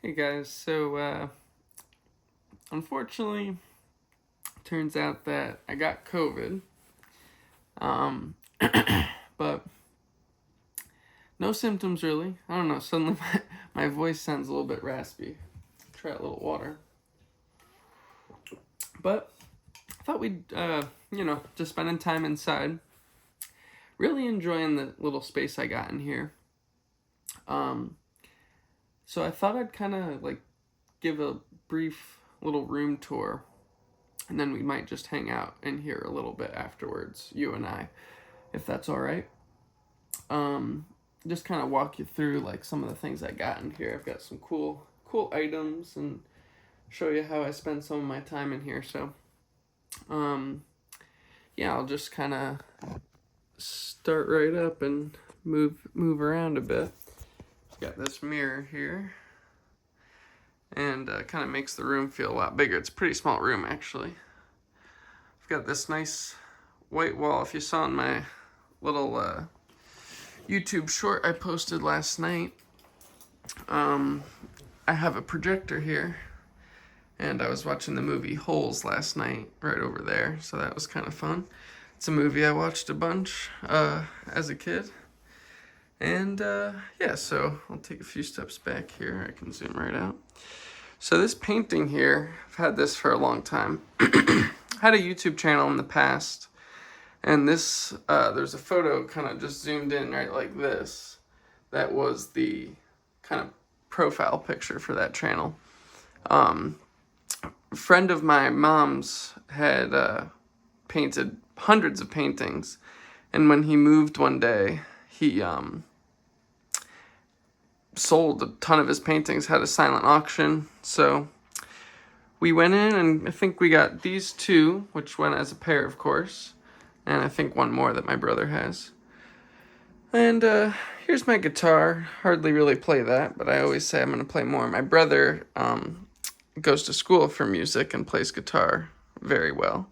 Hey guys, unfortunately, turns out that I got COVID. Um, but no symptoms really. I don't know, suddenly my voice sounds a little bit raspy. Try a little water. But I thought we'd, just spending time inside. Really enjoying the little space I got in here. Um, so I thought I'd kind of give a brief little room tour, and then we might just hang out in here a little bit afterwards, you and I, if that's all right. Um, just kind of walk you through some of the things I got in here. I've got some cool items and show you how I spend some of my time in here. So, yeah, I'll just kind of start right up and move around a bit. I've got this mirror here, and kind of makes the room feel a lot bigger. It's a pretty small room actually. I've got this nice white wall. If you saw in my little YouTube short I posted last night, I have a projector here, and I was watching the movie Holes last night right over there, so that was kind of fun. It's a movie I watched a bunch as a kid, and yeah, so I'll take a few steps back here. I can zoom right out. So this painting here, I've had this for a long time. Had a YouTube channel in the past, and this, there's a photo kind of just zoomed in right like this. That was the kind of profile picture for that channel. A friend of my mom's had painted hundreds of paintings, and when he moved one day, he sold a ton of his paintings, had a silent auction. So we went in, and I think we got these two, which went as a pair, of course, and I think one more that my brother has. And here's my guitar. Hardly really play that, but I always say I'm going to play more. My brother goes to school for music and plays guitar very well.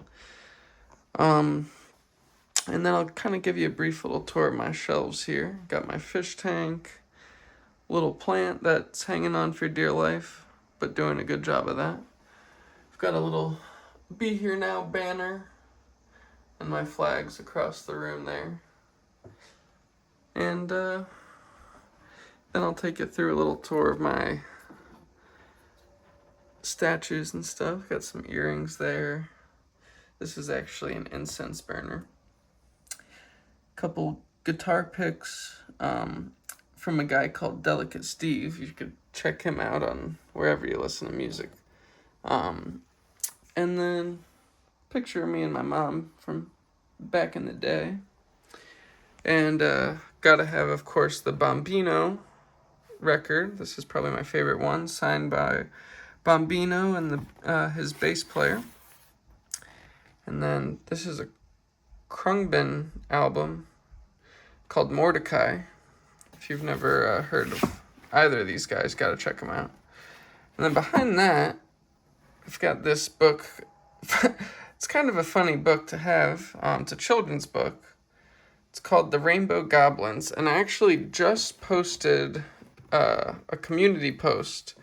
And then I'll kind of give you a brief little tour of my shelves here. Got my fish tank, little plant that's hanging on for dear life, but doing a good job of that. I've got a little Be Here Now banner and my flags across the room there. And then I'll take you through a little tour of my statues and stuff. Got some earrings there. This is actually an incense burner. Couple guitar picks from a guy called Delicate Steve. You could check him out on wherever you listen to music. And then picture of me and my mom from back in the day. And gotta have, of course, the Bombino record. This is probably my favorite one, signed by Bombino and his bass player. And then this is a Krungbin album called Mordecai. If you've never heard of either of these guys, gotta check them out. And then behind that, I've got this book. It's kind of a funny book to have. It's a children's book. It's called The Rainbow Goblins, and I actually just posted a community post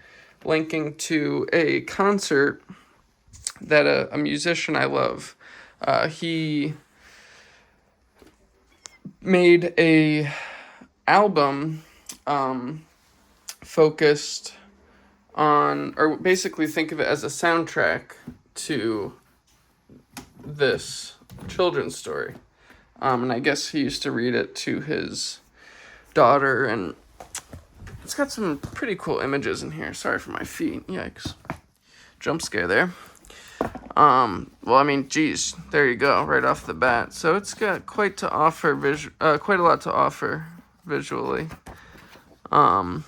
linking to a concert that a musician I love, he made a album focused on, or basically think of it as a soundtrack to this children's story. And I guess he used to read it to his daughter, and it's got some pretty cool images in here. Sorry for my feet. Yikes. Jump scare there. Well, I mean, geez, there you go, right off the bat. So it's got quite a lot to offer visually. But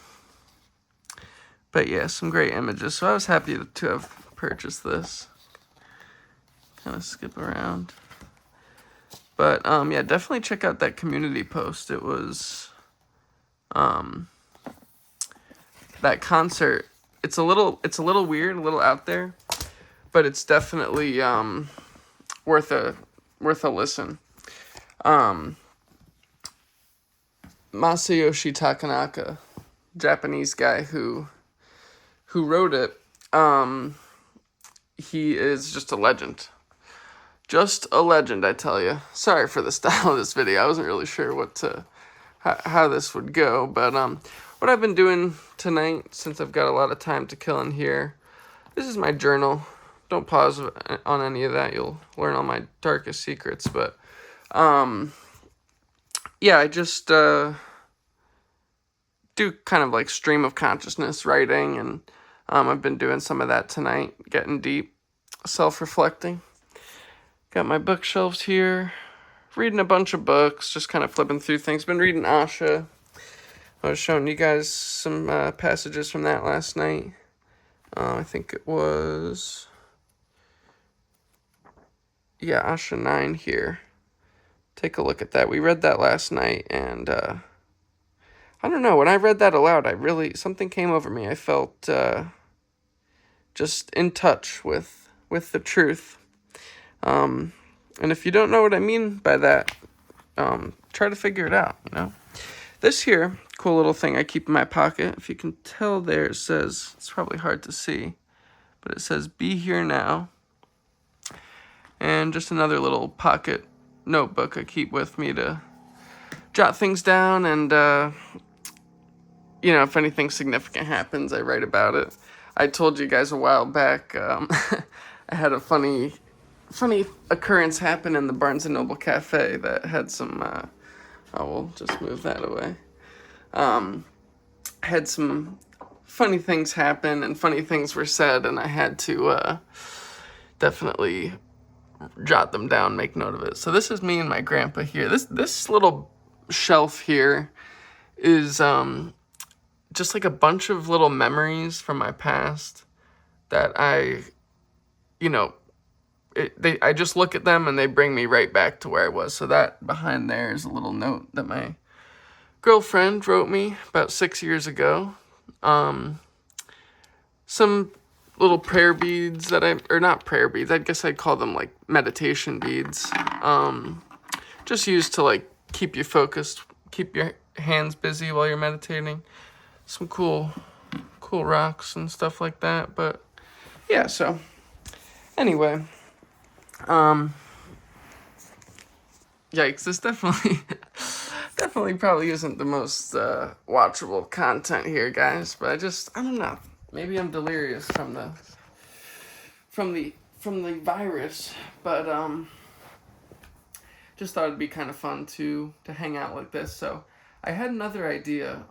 yeah, some great images. So I was happy to have purchased this. Kind of skip around. But yeah, definitely check out that community post. It was that concert. It's a little weird, a little out there, but it's definitely worth a listen. Masayoshi Takanaka, Japanese guy who who wrote it, he is just a legend. Just a legend, I tell you. Sorry for the style of this video. I wasn't really sure how this would go, but what I've been doing tonight, since I've got a lot of time to kill in here, this is my journal. Don't pause on any of that. You'll learn all my darkest secrets, but yeah, I just do kind of like stream of consciousness writing, and I've been doing some of that tonight, getting deep, self-reflecting. Got my bookshelves here, reading a bunch of books, just kind of flipping through things. Been reading Asha. I was showing you guys some passages from that last night. I think it was, yeah, Asha 9 here. Take a look at that. We read that last night, and I don't know, when I read that aloud, something came over me. I felt just in touch with the truth. And if you don't know what I mean by that, try to figure it out, you know. This here, cool little thing I keep in my pocket. If you can tell there, it says, it's probably hard to see, but it says, "Be here now." And just another little pocket notebook I keep with me to jot things down, and, you know, if anything significant happens, I write about it. I told you guys a while back, I had a funny occurrence happen in the Barnes & Noble cafe that had some, we'll just move that away. Had some funny things happen, and funny things were said, and I had to definitely jot them down, make note of it. So this is me and my grandpa here. This little shelf here is just like a bunch of little memories from my past that I just look at them and they bring me right back to where I was. So that behind there is a little note that my girlfriend wrote me about 6 years ago. Some little prayer beads or not prayer beads, I guess I'd call them like meditation beads. Just used to like keep you focused, keep your hands busy while you're meditating. Some cool rocks and stuff like that. But yeah, so anyway, yikes, this definitely probably isn't the most watchable content here, guys, but I don't know, maybe I'm delirious from the virus, but just thought it'd be kind of fun to hang out like this. So I had another idea.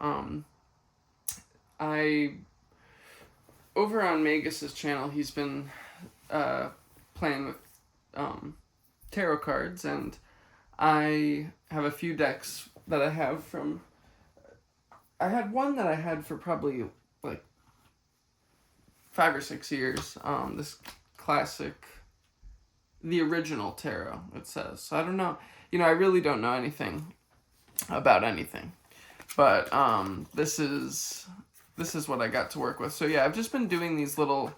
Over on Magus's channel, he's been playing with tarot cards, and I have a few decks that I have from. I had one that I had for probably like 5 or 6 years. This classic, the original tarot, it says. So I don't know. You know, I really don't know anything about anything, but this is what I got to work with. So yeah, I've just been doing these little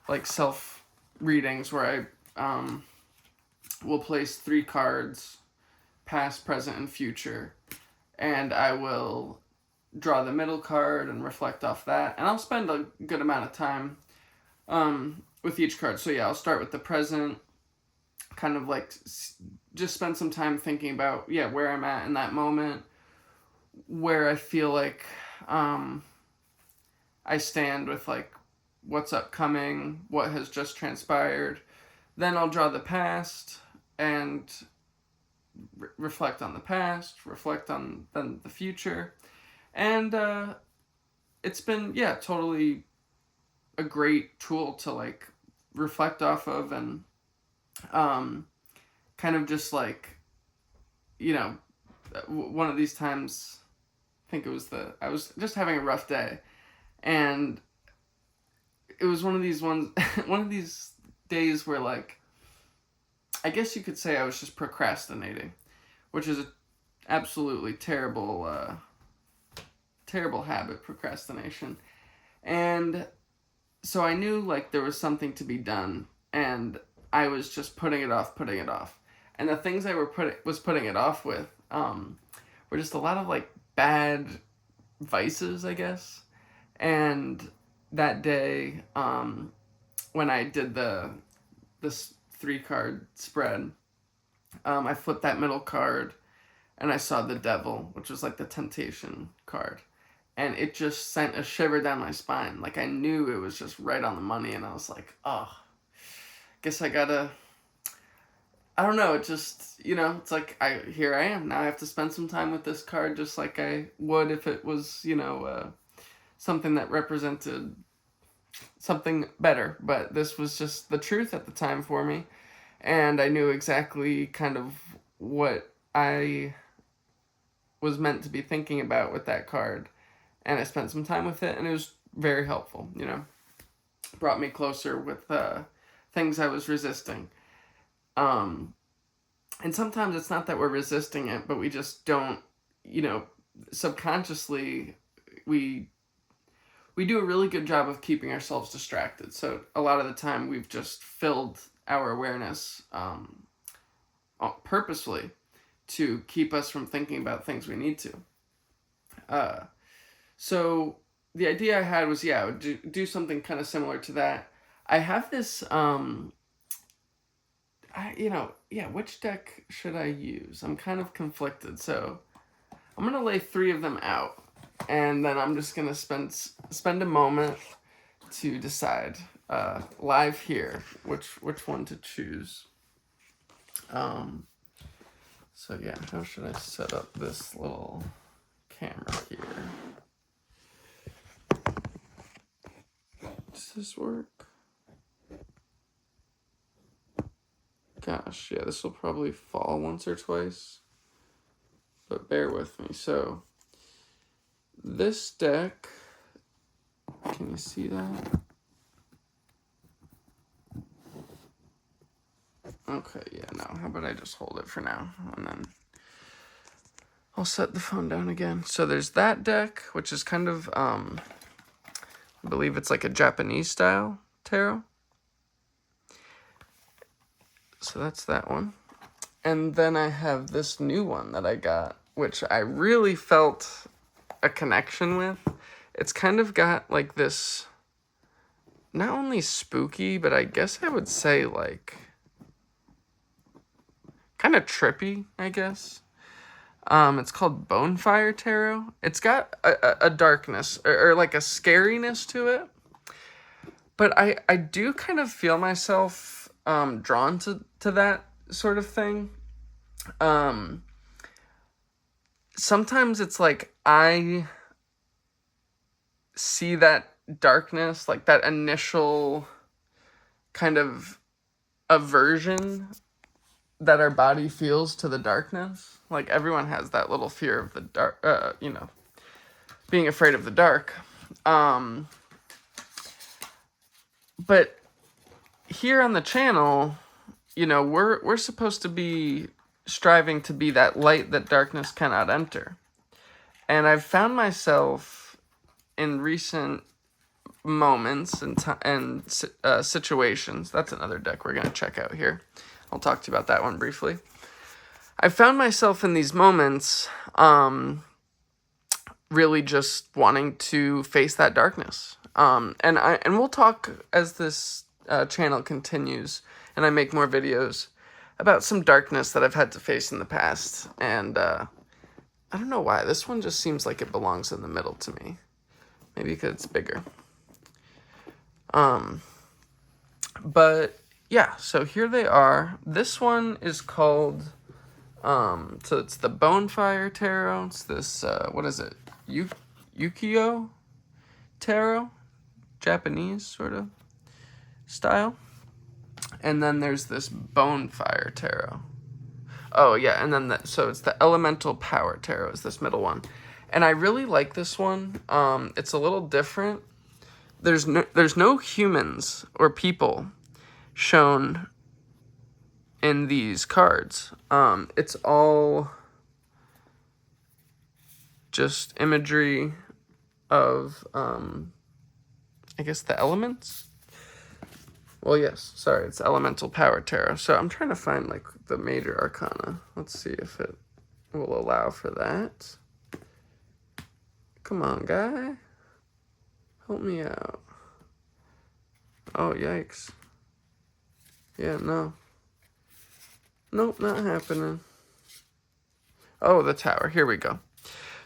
like self readings where I will place 3 cards, past, present, and future, and I will draw the middle card and reflect off that, and I'll spend a good amount of time with each card. So yeah, I'll start with the present, kind of like just spend some time thinking about where I'm at in that moment, where I feel like I stand with like what's upcoming, what has just transpired. Then I'll draw the past and reflect on the past, reflect on then the future. And it's been, totally a great tool to like reflect off of, and kind of just like, one of these times, I think I was just having a rough day, and it was one of these days where like, I guess you could say I was just procrastinating, which is an absolutely terrible habit, procrastination. And so I knew like there was something to be done, and I was just putting it off. And the things I was putting it off with were just a lot of like bad vices, I guess. And that day, when I did this 3-card spread, I flipped that middle card and I saw the devil, which was like the temptation card. And it just sent a shiver down my spine. Like I knew it was just right on the money, and I was like, oh, guess I gotta, I don't know, it just, it's like, here I am. Now I have to spend some time with this card just like I would if it was, something that represented something better. But this was just the truth at the time for me. And I knew exactly kind of what I was meant to be thinking about with that card. And I spent some time with it, and it was very helpful, Brought me closer with things I was resisting. And sometimes it's not that we're resisting it, but we just don't, subconsciously, we do a really good job of keeping ourselves distracted. So a lot of the time we've just filled our awareness purposefully to keep us from thinking about things we need to. So the idea I had was, I would do something kind of similar to that. I have this, which deck should I use? I'm kind of conflicted. So I'm going to lay 3 of them out, and then I'm just going to spend a moment to decide live here which one to choose. So yeah, how should I set up this little camera here? Does this work? Gosh, yeah, this will probably fall once or twice, but bear with me. So this deck, can you see that? Okay, yeah, no, how about I just hold it for now, and then I'll set the phone down again. So there's that deck, which is kind of, I believe it's like a Japanese style tarot. So that's that one. And then I have this new one that I got, which I really felt a connection with. It's kind of got like this, not only spooky, but I guess I would say like kind of trippy, I guess. It's called Bonefire Tarot. It's got a darkness or like a scariness to it. But I do kind of feel myself drawn to that sort of thing. Sometimes it's like I see that darkness, like that initial kind of aversion that our body feels to the darkness. Like everyone has that little fear of the dark, being afraid of the dark. But here on the channel, we're supposed to be striving to be that light that darkness cannot enter. And I've found myself in recent moments and situations. That's another deck we're going to check out here. I'll talk to you about that one briefly. I found myself in these moments really just wanting to face that darkness. And we'll talk as this channel continues and I make more videos about some darkness that I've had to face in the past. And I don't know why. This one just seems like it belongs in the middle to me. Maybe because it's bigger. But yeah, so here they are. This one is called, so it's the Bonefire Tarot. It's this, what is it? Ukiyo Tarot? Japanese sort of style. And then there's this Bonefire Tarot. Oh yeah, and then so it's the Elemental Power Tarot is this middle one. And I really like this one. It's a little different. There's no humans or people shown in these cards. It's all just imagery of I guess the elements. Well, yes, sorry, it's Elemental Power Tarot. So I'm trying to find like the major arcana. Let's see if it will allow for that. Come on, guy. Help me out. Oh, yikes. Yeah, no. Nope, not happening. Oh, the tower. Here we go.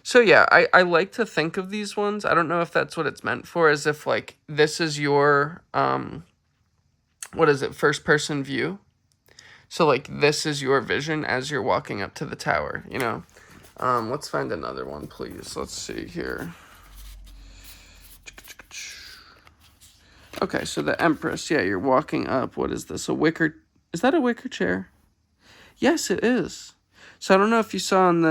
So yeah, I like to think of these ones. I don't know if that's what it's meant for, as if like this is your what is it, first person view. So like this is your vision as you're walking up to the tower, you know. Let's find another one, please. Let's see here. Okay, so the Empress, yeah, you're walking up. What is this? Is that a wicker chair? Yes, it is. So I don't know if you saw in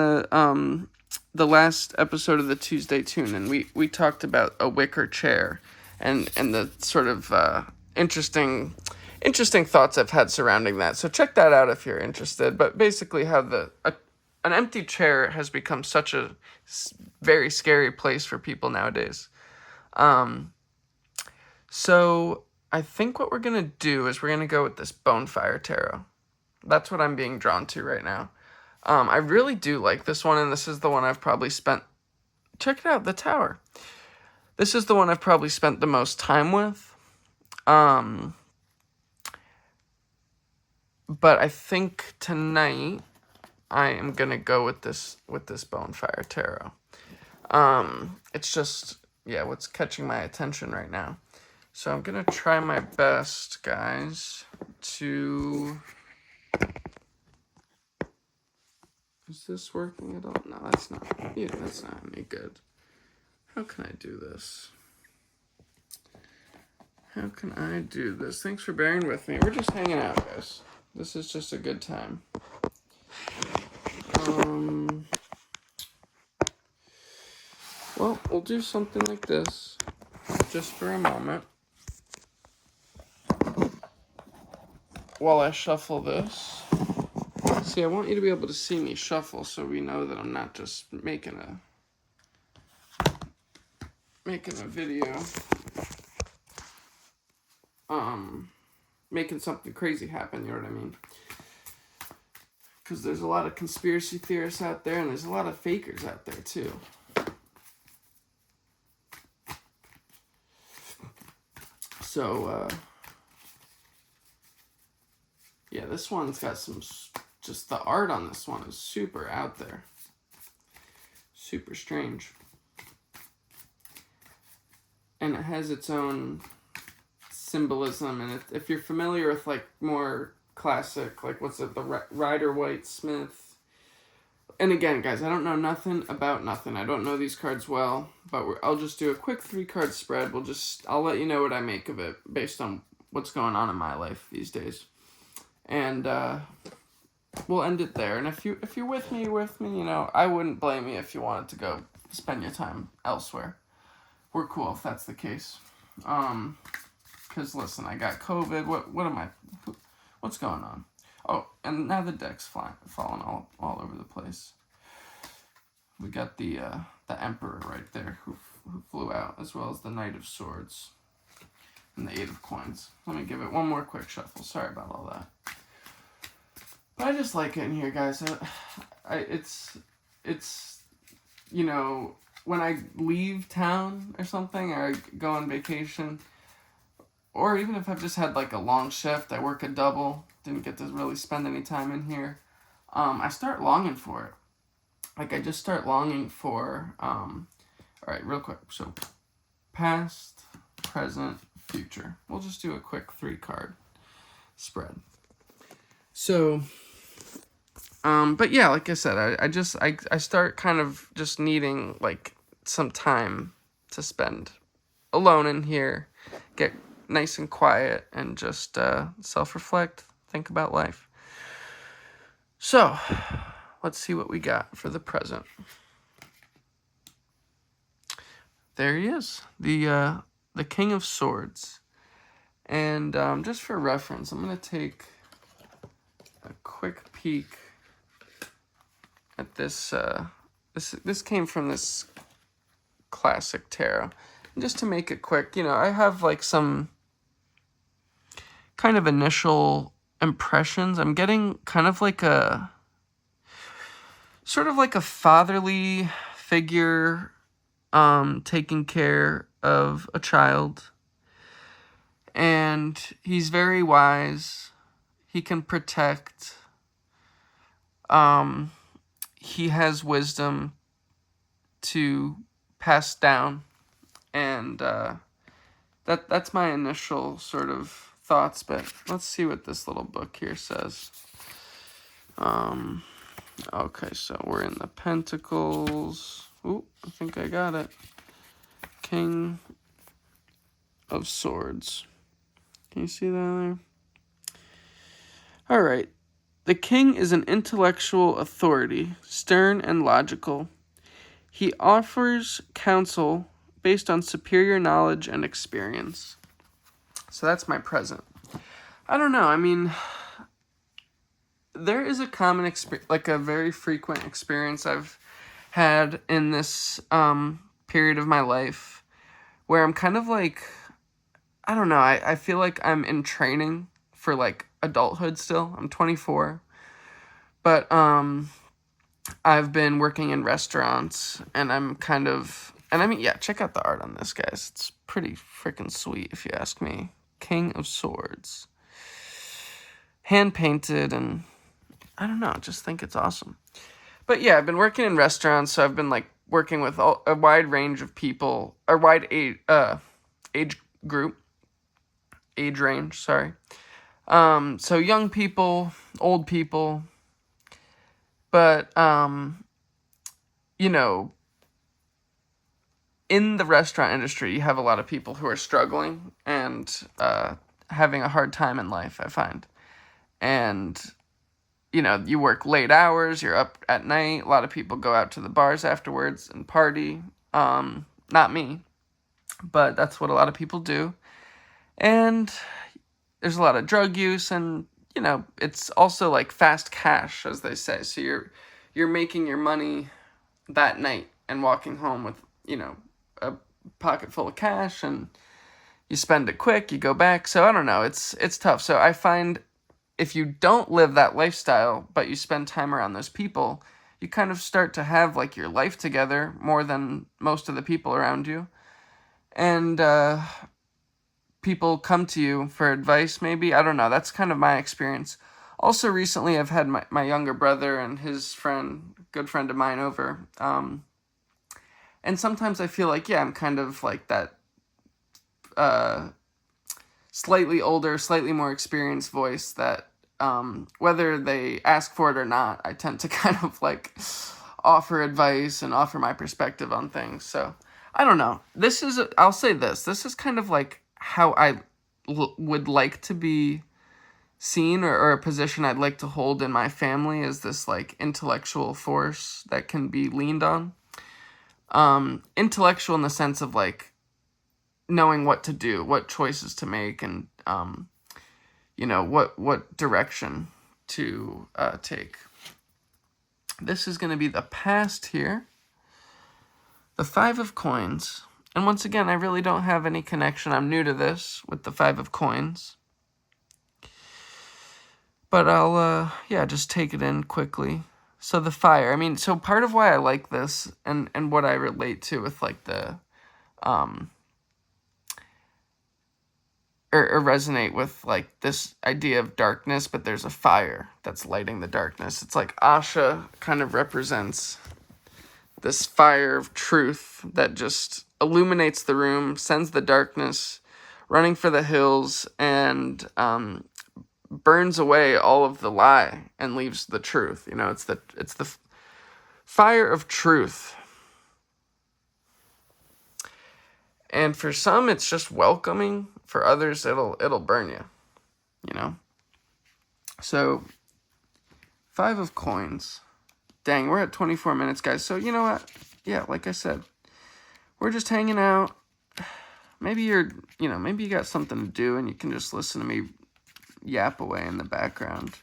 the last episode of the Tuesday Tune, and we talked about a wicker chair and the sort of interesting thoughts I've had surrounding that. So check that out if you're interested. But basically, how an empty chair has become such a very scary place for people nowadays. So I think what we're gonna do is we're gonna go with this Bonefire Tarot. That's what I'm being drawn to right now. I really do like this one, and this is the one I've probably spent... Check it out, the tower. This is the one I've probably spent the most time with. But I think tonight I am gonna go with this Bonefire Tarot. It's just, yeah, what's catching my attention right now. So I'm gonna try my best, guys, to... Is this working at all? No, that's not. Yeah, that's not any good. How can I do this? How can I do this? Thanks for bearing with me. We're just hanging out, guys. This is just a good time. Well, we'll do something like this, just for a moment, while I shuffle this. See, I want you to be able to see me shuffle, so we know that I'm not just making a video, making something crazy happen, you know what I mean? Because there's a lot of conspiracy theorists out there, and there's a lot of fakers out there, too. So, yeah, this one's got some... Just the art on this one is super out there. Super strange. And it has its own symbolism. And if you're familiar with, like, more classic, like, what's it, the Rider-Waite-Smith. And again, guys, I don't know nothing about nothing. I don't know these cards well. But I'll just do a quick 3-card spread. I'll let you know what I make of it based on what's going on in my life these days. And, we'll end it there. And if you're with me, you know, I wouldn't blame you if you wanted to go spend your time elsewhere. We're cool if that's the case. Because listen, I got COVID. What's going on? Oh, and now the deck's falling all over the place. We got the Emperor right there who flew out, as well as the Knight of Swords and the 8 of Coins. Let me give it one more quick shuffle. Sorry about all that. But I just like it in here, guys. It's you know, when I leave town or something, or I go on vacation, or even if I've just had like a long shift, I work a double, didn't get to really spend any time in here, I start longing for it. Like, I just start longing for, alright, real quick. So, past, present, future. We'll just do a quick 3-card spread. So, but yeah, like I said, I start kind of just needing, like, some time to spend alone in here, get nice and quiet, and just self-reflect, think about life. So, let's see what we got for the present. There he is, the King of Swords. And just for reference, I'm going to take a quick peek at this. This came from this classic tarot. And just to make it quick, you know, I have like some kind of initial impressions. I'm getting kind of like a sort of like a fatherly figure taking care of a child. And he's very wise. He can protect. He has wisdom to pass down, and that's my initial sort of thoughts. But let's see what this little book here says. Okay, so we're in the Pentacles. Ooh, I think I got it. King of Swords. Can you see that there? All right. The king is an intellectual authority, stern and logical. He offers counsel based on superior knowledge and experience. So that's my present. I don't know. I mean, there is a common experience, like a very frequent experience I've had in this period of my life where I'm kind of like, I don't know, I feel like I'm in training for like adulthood still. I'm 24. But I've been working in restaurants, and I'm kind of, and I mean, yeah, check out the art on this, guys. It's pretty freaking sweet, if you ask me. King of Swords. Hand painted, and I don't know, just think it's awesome. But yeah, I've been working in restaurants, so I've been like working with a wide range of people, a wide age range, sorry. So young people, old people, but you know, in the restaurant industry, you have a lot of people who are struggling and having a hard time in life, I find. And, you know, you work late hours, you're up at night. A lot of people go out to the bars afterwards and party. Not me, but that's what a lot of people do. And there's a lot of drug use, and, you know, it's also like fast cash, as they say. So you're making your money that night and walking home with, you know, a pocket full of cash, and you spend it quick, you go back. So I don't know, it's tough. So I find if you don't live that lifestyle, but you spend time around those people, you kind of start to have like your life together more than most of the people around you. And people come to you for advice, maybe. I don't know. That's kind of my experience. Also, recently I've had my younger brother and his friend, good friend of mine, over. And sometimes I feel like, yeah, I'm kind of like that slightly older, slightly more experienced voice that whether they ask for it or not, I tend to kind of like offer advice and offer my perspective on things. So I don't know. I'll say this is kind of like how I would like to be seen, or a position I'd like to hold in my family, as this like intellectual force that can be leaned on. Intellectual in the sense of like knowing what to do, what choices to make, and you know, what direction to take. This is going to be the past here. The Five of Coins. And once again, I really don't have any connection. I'm new to this with the Five of Coins. But I'll, just take it in quickly. So the fire. I mean, so part of why I like this and what I relate to with like the, or resonate with like this idea of darkness, but there's a fire that's lighting the darkness. It's like Asha kind of represents this fire of truth that just illuminates the room, sends the darkness running for the hills, and burns away all of the lie and leaves the truth. You know, it's the fire of truth. And for some, it's just welcoming. For others, it'll burn you, you know? So, 5 of Coins. Dang, we're at 24 minutes, guys. So, you know what? Yeah, like I said, we're just hanging out. Maybe maybe you got something to do and you can just listen to me yap away in the background.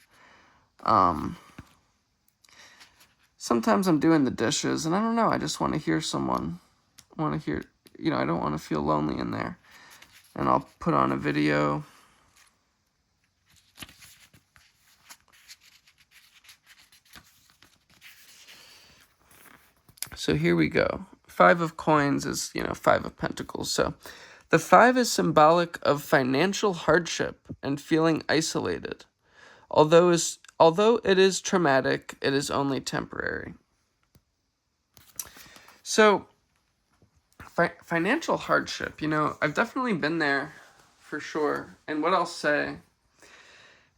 Sometimes I'm doing the dishes, and I don't know, I just want to hear someone. I want to hear, I don't want to feel lonely in there. And I'll put on a video. So here we go. 5 of Coins is, 5 of Pentacles. So The 5 is symbolic of financial hardship and feeling isolated. Although it is traumatic, it is only temporary. So, financial hardship, I've definitely been there for sure. And what I'll say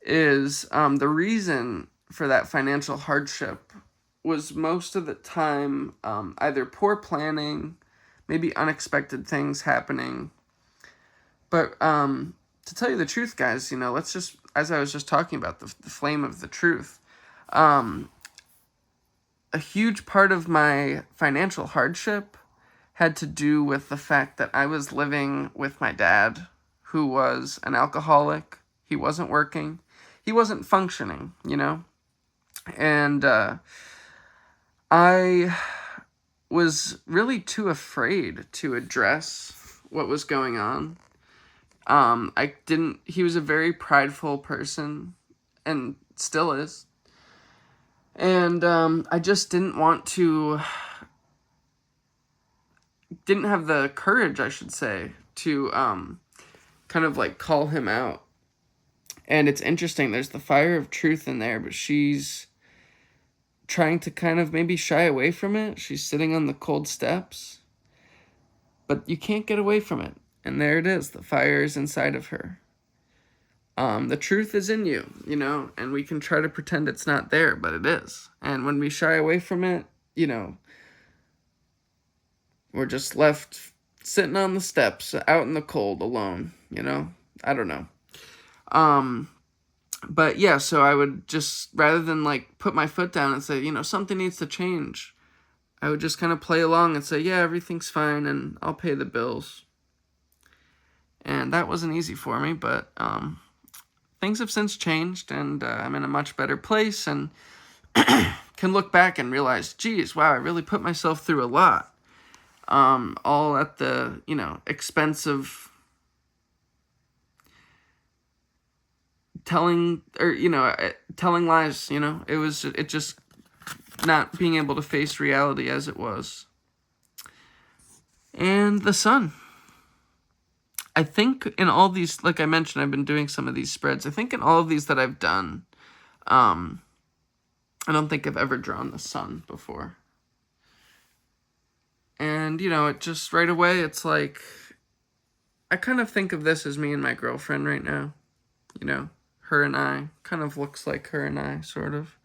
is the reason for that financial hardship was most of the time either poor planning, maybe unexpected things happening. But to tell you the truth, guys, let's just, as I was just talking about, the flame of the truth, a huge part of my financial hardship had to do with the fact that I was living with my dad, who was an alcoholic. He wasn't working. He wasn't functioning, And I was really too afraid to address what was going on. He was a very prideful person, and still is. And I just didn't have the courage, I should say, to kind of like call him out. And it's interesting, there's the fire of truth in there, but she's trying to kind of maybe shy away from it. She's sitting on the cold steps, but you can't get away from it. And there it is, the fire is inside of her. The truth is in you, and we can try to pretend it's not there, but it is. And when we shy away from it, we're just left sitting on the steps out in the cold alone, I don't know. But yeah, so I would just, rather than like put my foot down and say, something needs to change, I would just kind of play along and say, yeah, everything's fine and I'll pay the bills. And that wasn't easy for me, but things have since changed, and I'm in a much better place, and can look back and realize, geez, wow, I really put myself through a lot. All at the, expense of telling lies, it just not being able to face reality as it was. And the sun. I think in all these, like I mentioned, I've been doing some of these spreads. I think in all of these that I've done, I don't think I've ever drawn the sun before. And, it just right away, it's like, I kind of think of this as me and my girlfriend right now. Her and I, kind of looks like her and I, sort of.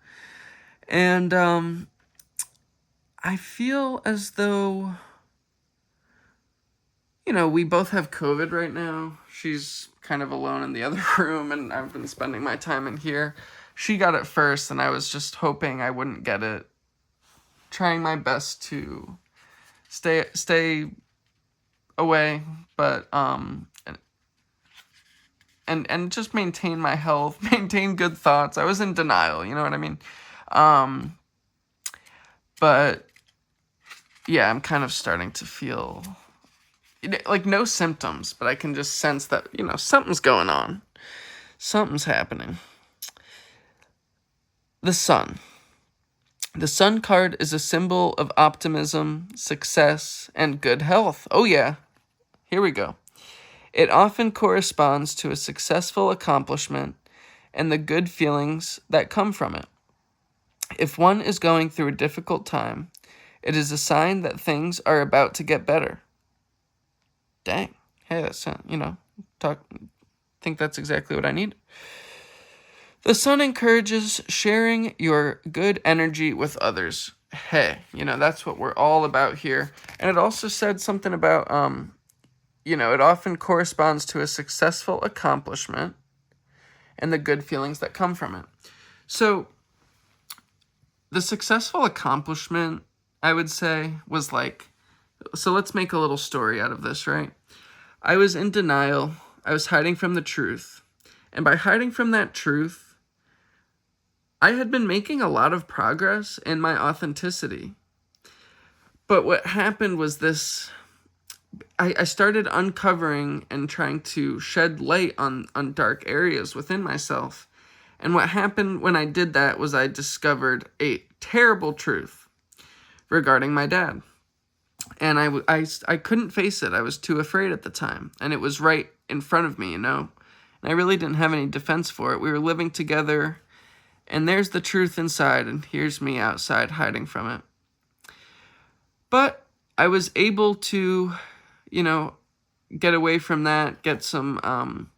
And I feel as though, we both have COVID right now. She's kind of alone in the other room, and I've been spending my time in here. She got it first, and I was just hoping I wouldn't get it. Trying my best to stay away, but and just maintain my health, maintain good thoughts. I was in denial, you know what I mean? But yeah, I'm kind of starting to feel like no symptoms, but I can just sense that, something's going on. Something's happening. The sun. The sun card is a symbol of optimism, success, and good health. Oh yeah, here we go. It often corresponds to a successful accomplishment and the good feelings that come from it. If one is going through a difficult time, it is a sign that things are about to get better. Dang. Hey, that's, think that's exactly what I need. The sun encourages sharing your good energy with others. Hey, that's what we're all about here. And it also said something about, it often corresponds to a successful accomplishment and the good feelings that come from it. So the successful accomplishment, I would say, was like, so let's make a little story out of this, right? I was in denial. I was hiding from the truth. And by hiding from that truth, I had been making a lot of progress in my authenticity. But what happened was this, I started uncovering and trying to shed light on dark areas within myself. And what happened when I did that was I discovered a terrible truth regarding my dad. And I couldn't face it. I was too afraid at the time. And it was right in front of me, you know. And I really didn't have any defense for it. We were living together, and there's the truth inside, and here's me outside hiding from it. But I was able to, you know, get away from that, get some,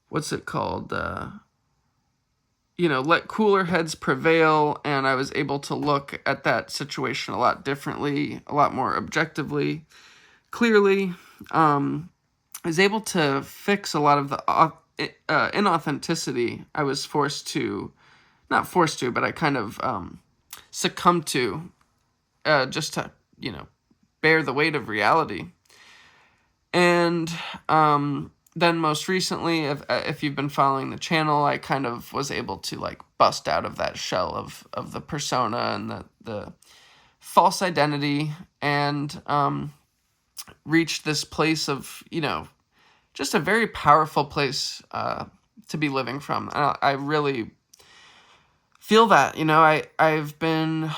what's it called? You know, let cooler heads prevail, and I was able to look at that situation a lot differently, a lot more objectively, clearly. I was able to fix a lot of the inauthenticity I was not forced to, but I kind of succumbed to, just to, you know, bear the weight of reality. And then most recently, if you've been following the channel, I kind of was able to like bust out of that shell of the persona and the false identity, and reach this place of, you know, just a very powerful place to be living from. I really feel that, you know, I've been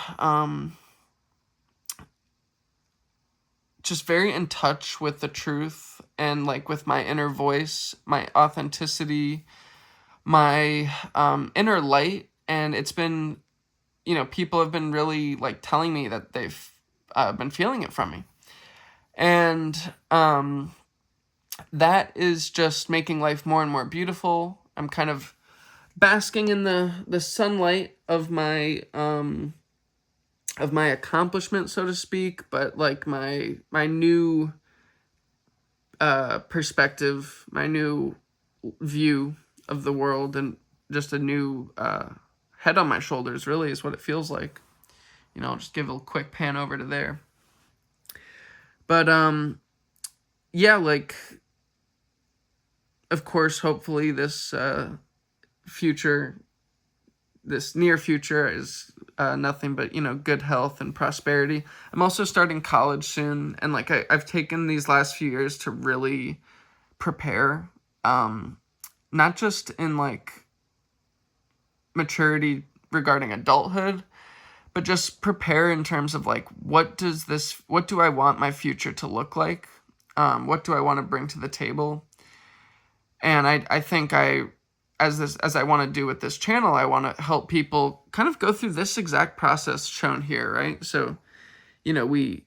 just very in touch with the truth and like with my inner voice, my authenticity, my inner light. And it's been, you know, people have been really like telling me that they've been feeling it from me. And that is just making life more and more beautiful. I'm kind of basking in the sunlight of my accomplishment, so to speak, but like my new perspective, my new view of the world, and just a new head on my shoulders, really, is what it feels like. You know, I'll just give a quick pan over to there. But yeah, like, of course, hopefully this near future is nothing but, you know, good health and prosperity. I'm also starting college soon, and like I've taken these last few years to really prepare, not just in like maturity regarding adulthood, but just prepare in terms of like, what do I want my future to look like? What do I want to bring to the table? And I think as I want to do with this channel, I want to help people kind of go through this exact process shown here, right? So, you know, we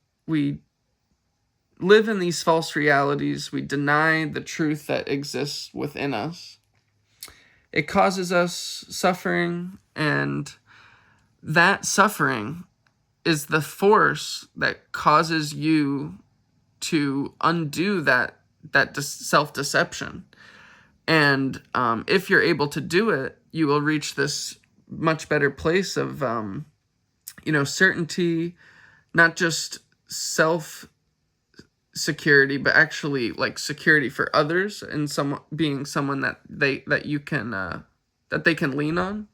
live in these false realities. We deny the truth that exists within us. It causes us suffering, and that suffering is the force that causes you to undo that self-deception. And if you're able to do it, you will reach this much better place of, you know, certainty, not just self-security, but actually like security for others, and being someone that they can lean on,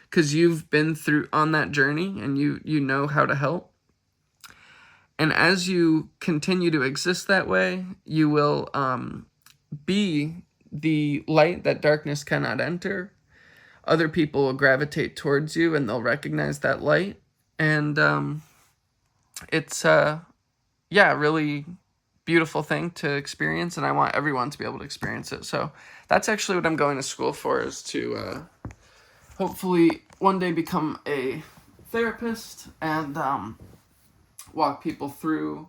because you've been through on that journey and you know how to help. And as you continue to exist that way, you will be the light that darkness cannot enter. Other people will gravitate towards you, and they'll recognize that light. And it's yeah, really beautiful thing to experience, and I want everyone to be able to experience it. So that's actually what I'm going to school for, is to hopefully one day become a therapist and walk people through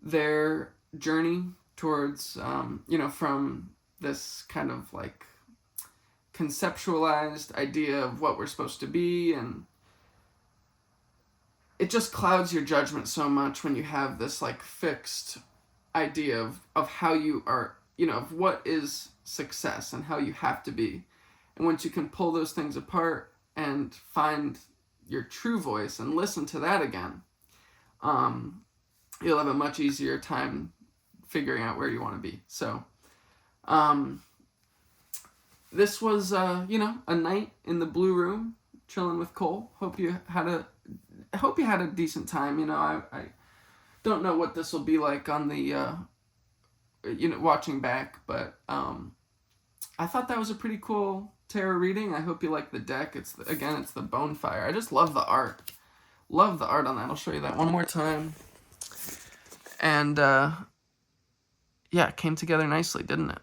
their journey towards, you know, from this kind of like conceptualized idea of what we're supposed to be. And it just clouds your judgment so much when you have this like fixed idea of how you are, you know, of what is success and how you have to be. And once you can pull those things apart and find your true voice and listen to that again, you'll have a much easier time figuring out where you want to be. So this was, you know, a night in the Blue Room, chilling with Cole. Hope you had a decent time. You know, I don't know what this will be like on the, you know, watching back, but I thought that was a pretty cool tarot reading. I hope you like the deck. It's the Bonefire. I just love the art. Love the art on that. I'll show you that one more time. And yeah, it came together nicely, didn't it?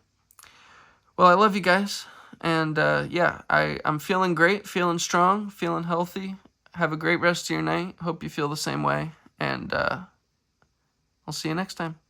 Well, I love you guys. And yeah, I'm feeling great, feeling strong, feeling healthy. Have a great rest of your night. Hope you feel the same way. And I'll see you next time.